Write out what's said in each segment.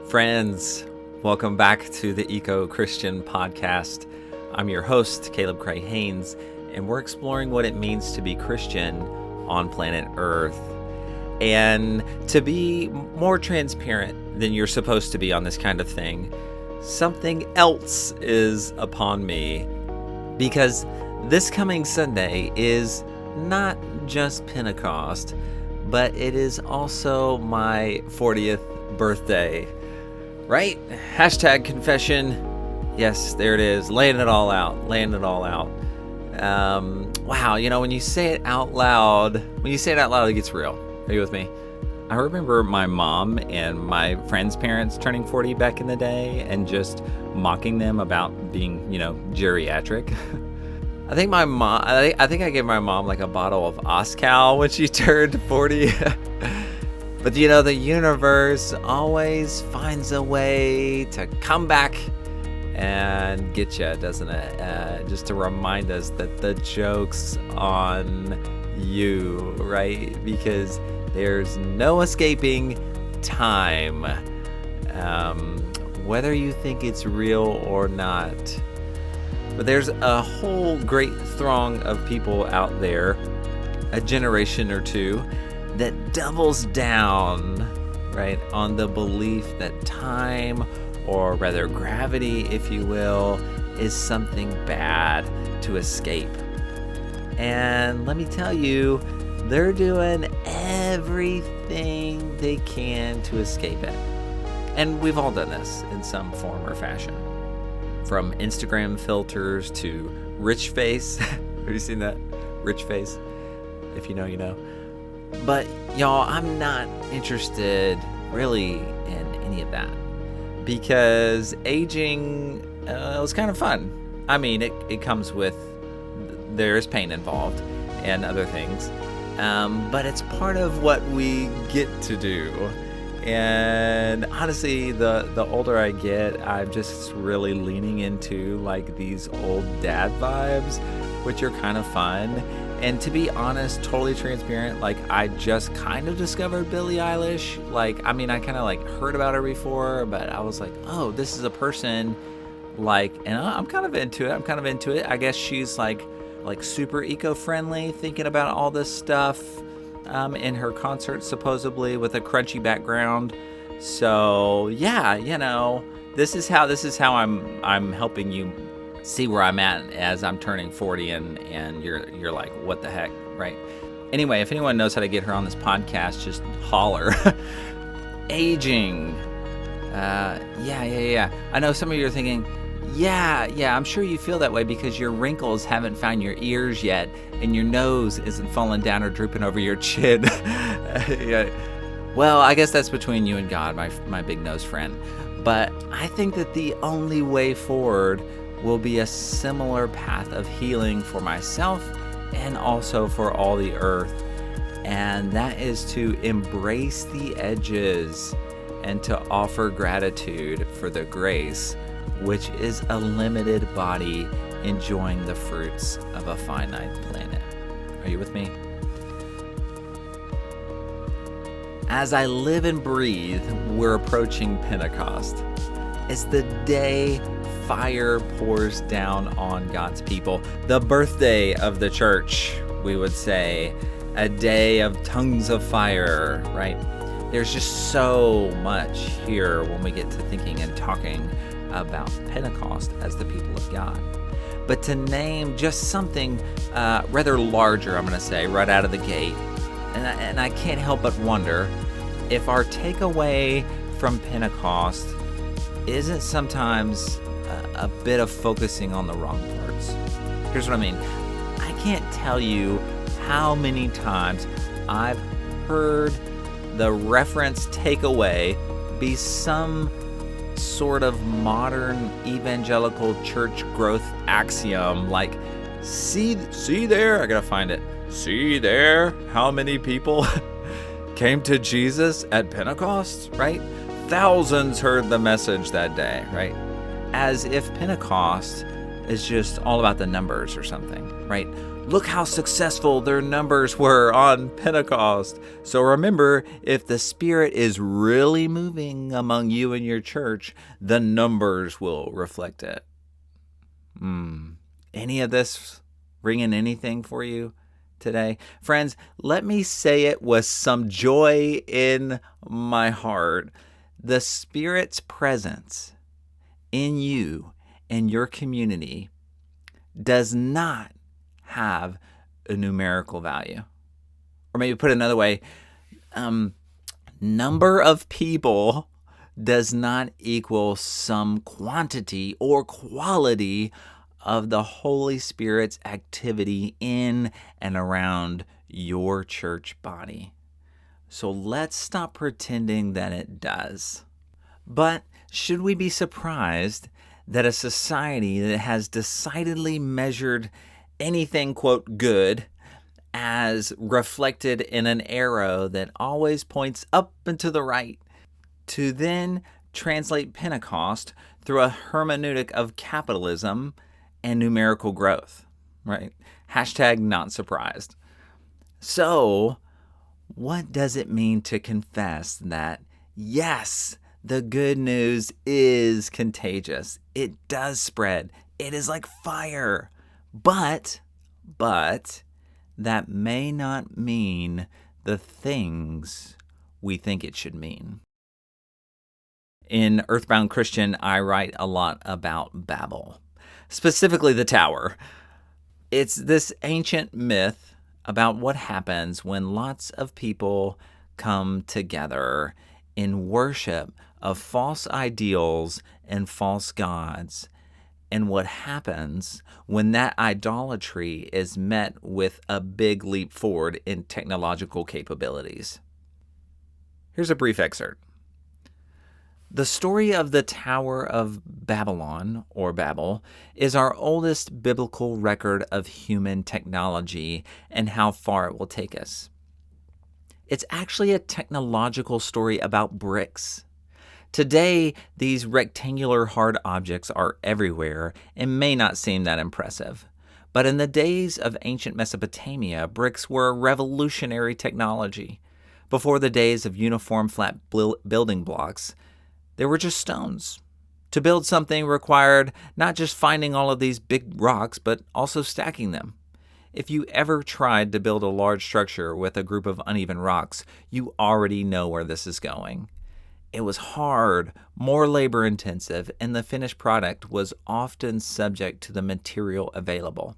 Friends, welcome back to the ecoChristian podcast. I'm your host, Caleb Cray Haynes, and we're exploring what it means to be Christian on planet Earth. And to be more transparent than you're supposed to be on this kind of thing, something else is upon me. Because this coming Sunday is not just Pentecost, but it is also my 40th birthday. Right? Hashtag confession. Yes, there it is. Laying it all out. Wow, when you say it out loud, it gets real. Are you with me? I remember my mom and my friends' parents turning 40 back in the day and just mocking them about being, geriatric. I think I gave my mom like a bottle of Oscal when she turned 40. But the universe always finds a way to come back and get you, doesn't it? Just to remind us that the joke's on you, right? Because there's no escaping time, whether you think it's real or not. But there's a whole great throng of people out there, a generation or two, that doubles down, right, on the belief that time, or rather gravity, if you will, is something bad to escape. And let me tell you, they're doing everything they can to escape it. And we've all done this in some form or fashion. From Instagram filters to rich face. Have you seen that? Rich face? If you know, you know. But y'all, I'm not interested really in any of that, because aging was kind of fun. I mean, it comes with, there is pain involved and other things, but it's part of what we get to do. And honestly, the older I get, I'm just really leaning into like these old dad vibes, which are kind of fun. And to be honest, totally transparent, like I just kind of discovered Billie Eilish. I kind of heard about her before, but I was like, oh, this is a person and I'm kind of into it. I guess she's like super eco-friendly, thinking about all this stuff in her concert, supposedly with a crunchy background. So yeah, this is how I'm helping you see where I'm at as I'm turning 40, and you're like, what the heck, right? Anyway, if anyone knows how to get her on this podcast, just holler. Aging. Yeah. I know some of you are thinking, yeah, I'm sure you feel that way because your wrinkles haven't found your ears yet, and your nose isn't falling down or drooping over your chin. Yeah. Well, I guess that's between you and God, my big nose friend. But I think that the only way forward will be a similar path of healing for myself and also for all the earth. And that is to embrace the edges and to offer gratitude for the grace, which is a limited body enjoying the fruits of a finite planet. Are you with me? As I live and breathe, we're approaching Pentecost. It's the day fire pours down on God's people. The birthday of the church, we would say. A day of tongues of fire, right? There's just so much here when we get to thinking and talking about Pentecost as the people of God. But to name just something rather larger, I'm going to say, right out of the gate, and I can't help but wonder if our takeaway from Pentecost isn't sometimes a bit of focusing on the wrong parts. Here's what I mean. I can't tell you how many times I've heard the reference takeaway be some sort of modern evangelical church growth axiom, like, see there, I gotta find it. See there how many people came to Jesus at Pentecost, right? Thousands heard the message that day, right? As if Pentecost is just all about the numbers or something, right? Look how successful their numbers were on Pentecost. So remember, if the Spirit is really moving among you and your church, the numbers will reflect it. Any of this ringing anything for you today? Friends, let me say it with some joy in my heart. The Spirit's presence in you and your community does not have a numerical value. Or maybe put another way, number of people does not equal some quantity or quality of the Holy Spirit's activity in and around your church body. So let's stop pretending that it does. But should we be surprised that a society that has decidedly measured anything, quote, good, as reflected in an arrow that always points up and to the right, to then translate Pentecost through a hermeneutic of capitalism and numerical growth, right? Hashtag not surprised. So, what does it mean to confess that, yes, the good news is contagious? It does spread. It is like fire. But that may not mean the things we think it should mean. In Earthbound Christian, I write a lot about Babel, specifically the tower. It's this ancient myth about what happens when lots of people come together in worship of false ideals and false gods, and what happens when that idolatry is met with a big leap forward in technological capabilities. Here's a brief excerpt. The story of the Tower of Babylon, or Babel, is our oldest biblical record of human technology and how far it will take us. It's actually a technological story about bricks. Today, these rectangular hard objects are everywhere and may not seem that impressive. But in the days of ancient Mesopotamia, bricks were revolutionary technology. Before the days of uniform flat building blocks, they were just stones. To build something required not just finding all of these big rocks, but also stacking them. If you ever tried to build a large structure with a group of uneven rocks, you already know where this is going. It was hard, more labor-intensive, and the finished product was often subject to the material available.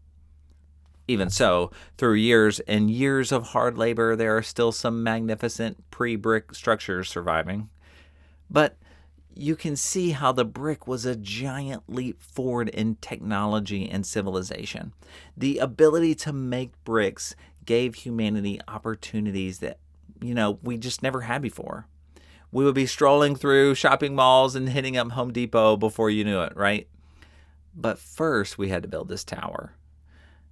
Even so, through years and years of hard labor, there are still some magnificent pre-brick structures surviving. But you can see how the brick was a giant leap forward in technology and civilization. The ability to make bricks gave humanity opportunities that, we just never had before. We would be strolling through shopping malls and hitting up Home Depot before you knew it, right? But first, we had to build this tower.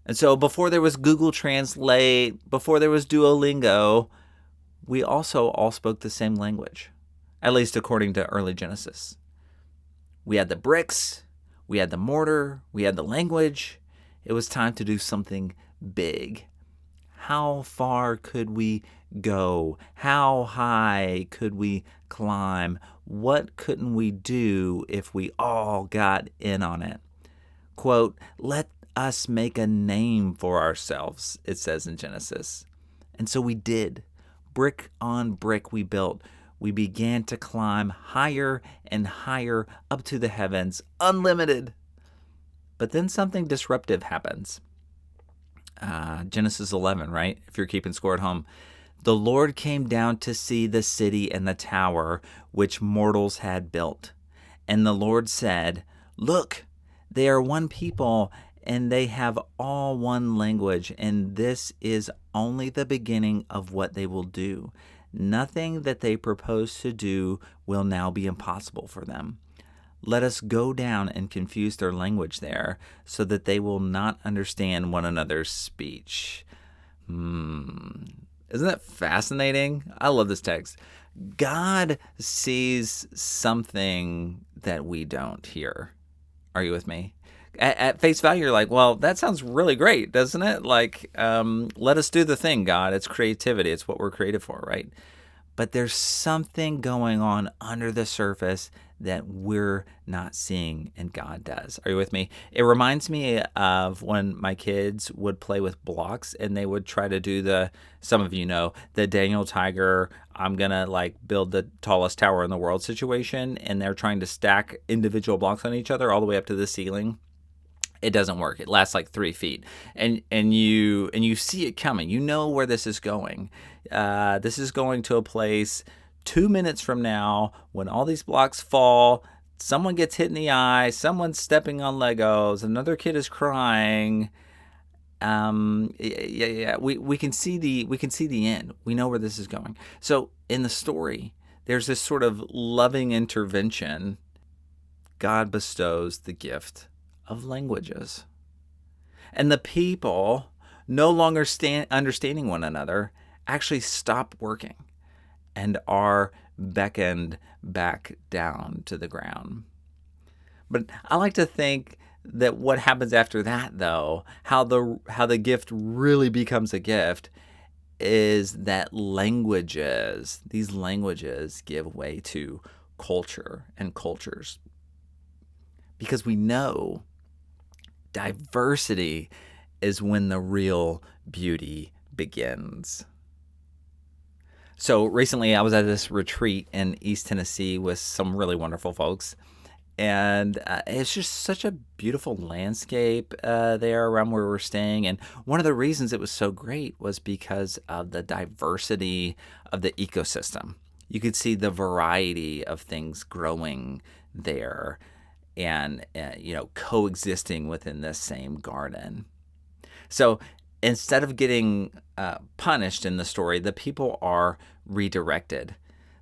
And so before there was Google Translate, before there was Duolingo, we also all spoke the same language, at least according to early Genesis. We had the bricks, we had the mortar, we had the language. It was time to do something big. How far could we go? How high could we climb? What couldn't we do if we all got in on it? Quote, let us make a name for ourselves, it says in Genesis. And so we did. Brick on brick we built. We began to climb higher and higher up to the heavens, unlimited. But then something disruptive happens. Genesis 11, right? If you're keeping score at home. The Lord came down to see the city and the tower which mortals had built. And the Lord said, look, they are one people, and they have all one language, and this is only the beginning of what they will do. Nothing that they propose to do will now be impossible for them. Let us go down and confuse their language there, so that they will not understand one another's speech. Isn't that fascinating? I love this text. God sees something that we don't hear. Are you with me? At face value, you're like, well, that sounds really great, doesn't it? Like, let us do the thing, God. It's creativity. It's what we're created for, right? But there's something going on under the surface that we're not seeing, and God does. Are you with me? It reminds me of when my kids would play with blocks and they would try to do some of you know, the Daniel Tiger, I'm going to like build the tallest tower in the world situation. And they're trying to stack individual blocks on each other all the way up to the ceiling. It doesn't work. It lasts like 3 feet, and you see it coming. You know where this is going. This is going to a place 2 minutes from now when all these blocks fall. Someone gets hit in the eye. Someone's stepping on Legos. Another kid is crying. Yeah. We can see the end. We know where this is going. So in the story, there's this sort of loving intervention. God bestows the gift of languages. And the people, no longer understanding one another, actually stop working and are beckoned back down to the ground. But I like to think that what happens after that, though, how the gift really becomes a gift, is that these languages give way to culture and cultures. Because we know diversity is when the real beauty begins. So recently I was at this retreat in East Tennessee with some really wonderful folks. And it's just such a beautiful landscape there around where we're staying. And one of the reasons it was so great was because of the diversity of the ecosystem. You could see the variety of things growing there and coexisting within this same garden. So instead of getting punished in the story, the people are redirected.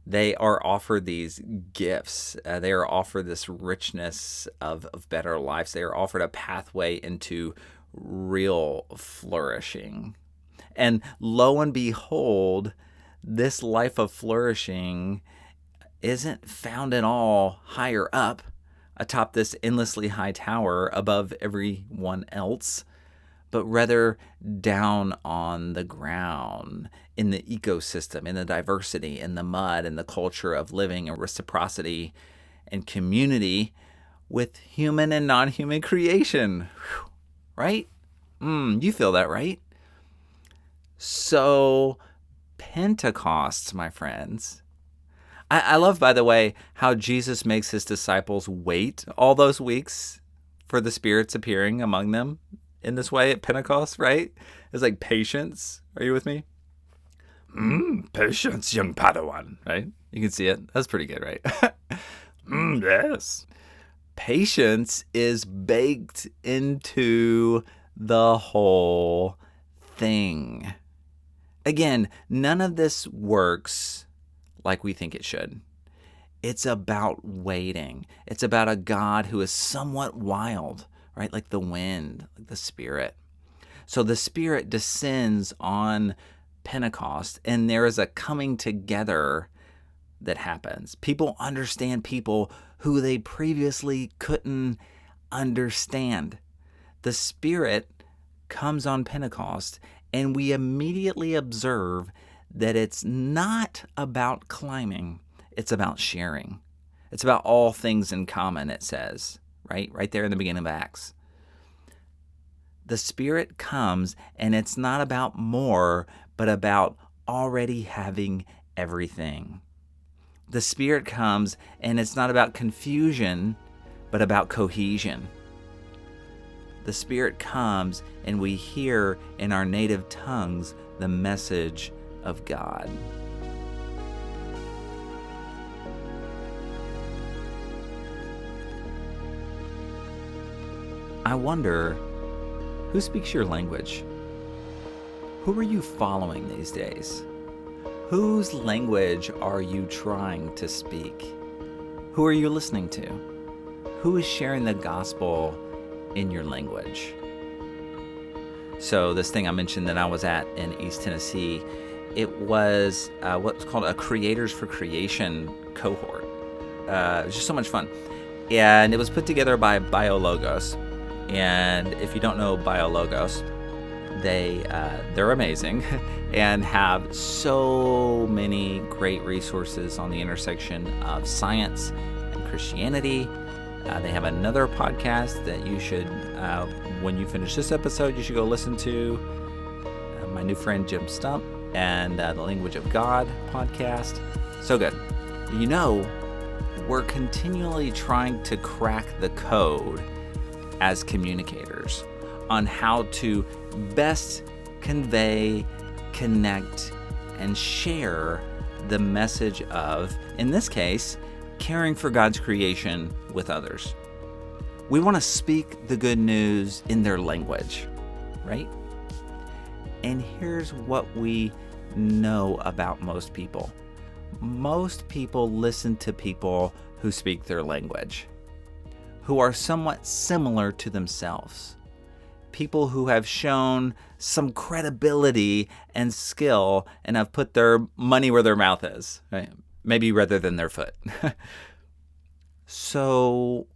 They are offered these gifts. They are offered this richness of better lives. They are offered a pathway into real flourishing. And lo and behold, this life of flourishing isn't found at all higher up atop this endlessly high tower above everyone else, but rather down on the ground in the ecosystem, in the diversity, in the mud, in the culture of living and reciprocity and community with human and non-human creation. Whew. Right? You feel that, right? So, Pentecost, my friends. I love, by the way, how Jesus makes his disciples wait all those weeks for the Spirit's appearing among them in this way at Pentecost, right? It's like patience. Are you with me? Patience, young Padawan, right? You can see it. That's pretty good, right? Yes. Patience is baked into the whole thing. Again, none of this works like we think it should. It's about waiting. It's about a God who is somewhat wild, right? Like the wind, like the Spirit. So the Spirit descends on Pentecost, and there is a coming together that happens. People understand people who they previously couldn't understand. The Spirit comes on Pentecost, and we immediately observe that it's not about climbing, it's about sharing. It's about all things in common, it says, right there in the beginning of Acts. The Spirit comes, and it's not about more, but about already having everything. The Spirit comes, and it's not about confusion, but about cohesion. The Spirit comes, and we hear in our native tongues the message of God. I wonder, who speaks your language? Who are you following these days? Whose language are you trying to speak? Who are you listening to? Who is sharing the gospel in your language? So this thing I mentioned that I was at in East Tennessee, it was what's called a Creators for Creation cohort. It was just so much fun. And it was put together by BioLogos. And if you don't know BioLogos, they're amazing and have so many great resources on the intersection of science and Christianity. They have another podcast that you should, when you finish this episode, you should go listen to. My new friend Jim Stump and the Language of God podcast. So good. You know, we're continually trying to crack the code as communicators on how to best convey, connect, and share the message of, in this case, caring for God's creation with others. We want to speak the good news in their language, right? And here's what we know about most people. Most people listen to people who speak their language, who are somewhat similar to themselves. People who have shown some credibility and skill and have put their money where their mouth is, right? Maybe rather than their foot. So,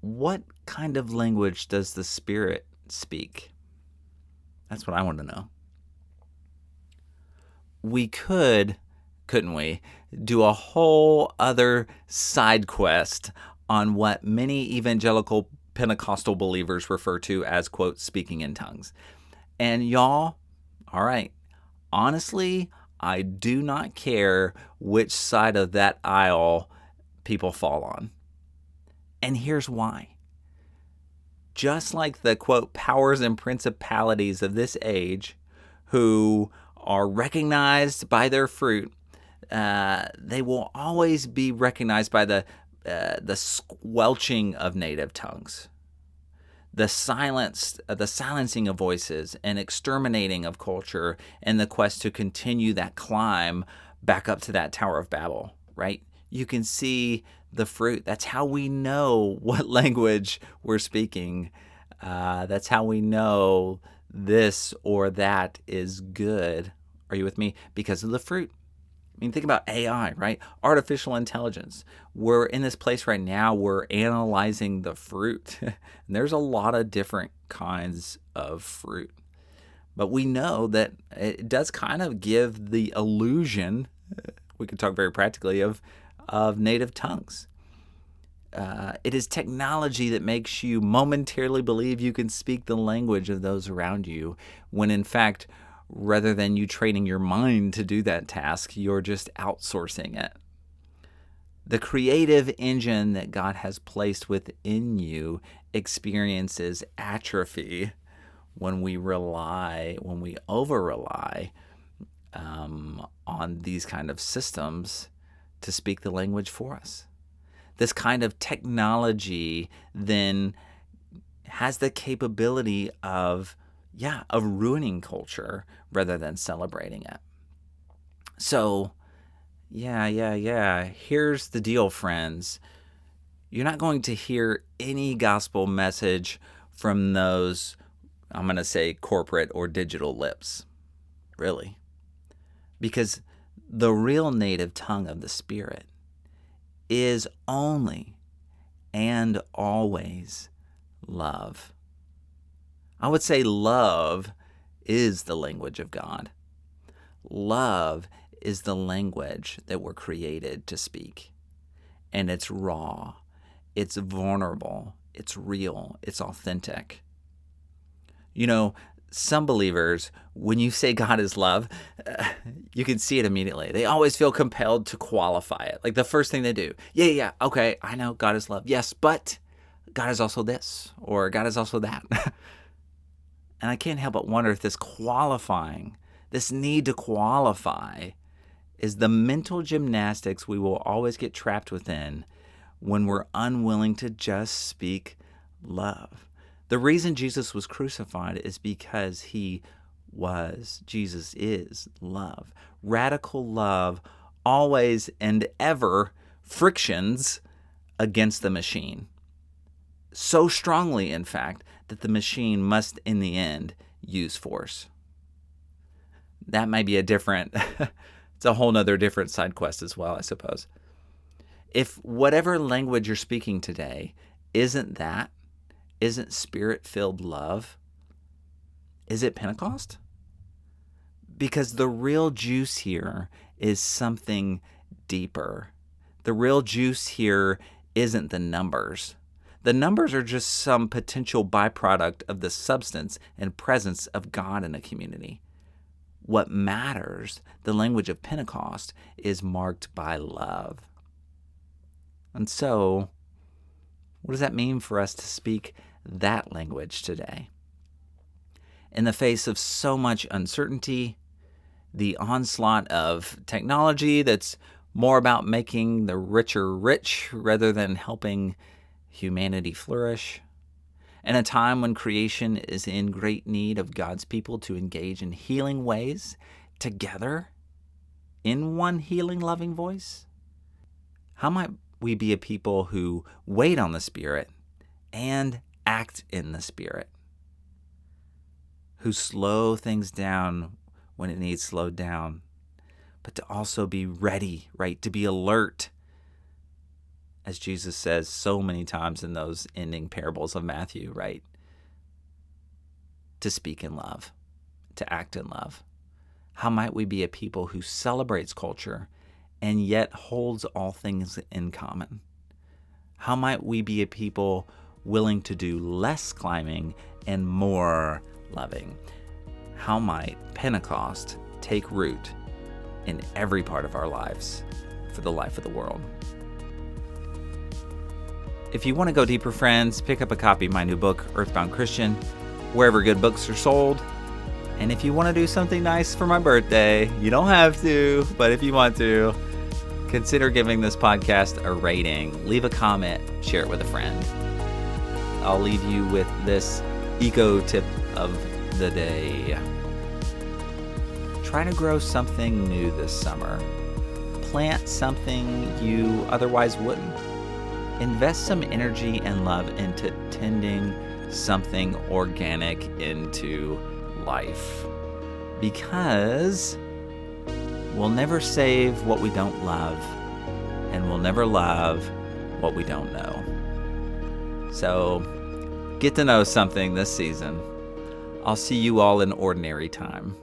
what kind of language does the Spirit speak? That's what I want to know. We couldn't we, do a whole other side quest on what many evangelical Pentecostal believers refer to as, quote, speaking in tongues. And y'all, all right, honestly, I do not care which side of that aisle people fall on. And here's why. Just like the, quote, powers and principalities of this age who are recognized by their fruit, they will always be recognized by the squelching of native tongues, the silencing of voices and exterminating of culture, and the quest to continue that climb back up to that Tower of Babel, right? You can see the fruit. That's how we know what language we're speaking. That's how we know this or that is good. Are you with me? Because of the fruit. I mean, think about AI, right? Artificial intelligence. We're in this place right now, we're analyzing the fruit. And there's a lot of different kinds of fruit. But we know that it does kind of give the illusion, we can talk very practically, of native tongues. It is technology that makes you momentarily believe you can speak the language of those around you, when in fact, rather than you training your mind to do that task, you're just outsourcing it. The creative engine that God has placed within you experiences atrophy when we over-rely on these kind of systems to speak the language for us. This kind of technology then has the capability of ruining culture rather than celebrating it. So, here's the deal, friends. You're not going to hear any gospel message from those, I'm going to say, corporate or digital lips, really. Because the real native tongue of the Spirit is only and always love. I would say love is the language of God. Love is the language that we're created to speak. And it's raw, it's vulnerable, it's real, it's authentic. You know, some believers, when you say God is love, you can see it immediately. They always feel compelled to qualify it. Like the first thing they do, okay, I know God is love. Yes, but God is also this, or God is also that. And I can't help but wonder if this need to qualify, is the mental gymnastics we will always get trapped within when we're unwilling to just speak love. The reason Jesus was crucified is because Jesus is love. Radical love always and ever frictions against the machine. So strongly, in fact, that the machine must, in the end, use force. That might be it's a whole nother different side quest as well, I suppose. If whatever language you're speaking today isn't that, isn't Spirit-filled love, is it Pentecost? Because the real juice here is something deeper. The real juice here isn't the numbers. The numbers are just some potential byproduct of the substance and presence of God in a community. What matters, the language of Pentecost, is marked by love. And so, what does that mean for us to speak that language today? In the face of so much uncertainty, the onslaught of technology that's more about making the richer rich rather than helping humanity flourish, in a time when creation is in great need of God's people to engage in healing ways together in one healing, loving voice, how might we be a people who wait on the Spirit and act in the Spirit, who slow things down when it needs slowed down, but to also be ready, right? To be alert, as Jesus says so many times in those ending parables of Matthew, right? To speak in love, to act in love. How might we be a people who celebrates culture and yet holds all things in common? How might we be a people willing to do less climbing and more loving? How might Pentecost take root in every part of our lives for the life of the world? If you want to go deeper, friends, pick up a copy of my new book, Earthbound Christian, wherever good books are sold. And if you want to do something nice for my birthday, you don't have to, but if you want to, consider giving this podcast a rating. Leave a comment, share it with a friend. I'll leave you with this eco tip of the day. Try to grow something new this summer. Plant something you otherwise wouldn't. Invest some energy and love into tending something organic into life. Because we'll never save what we don't love, and we'll never love what we don't know. So, get to know something this season. I'll see you all in ordinary time.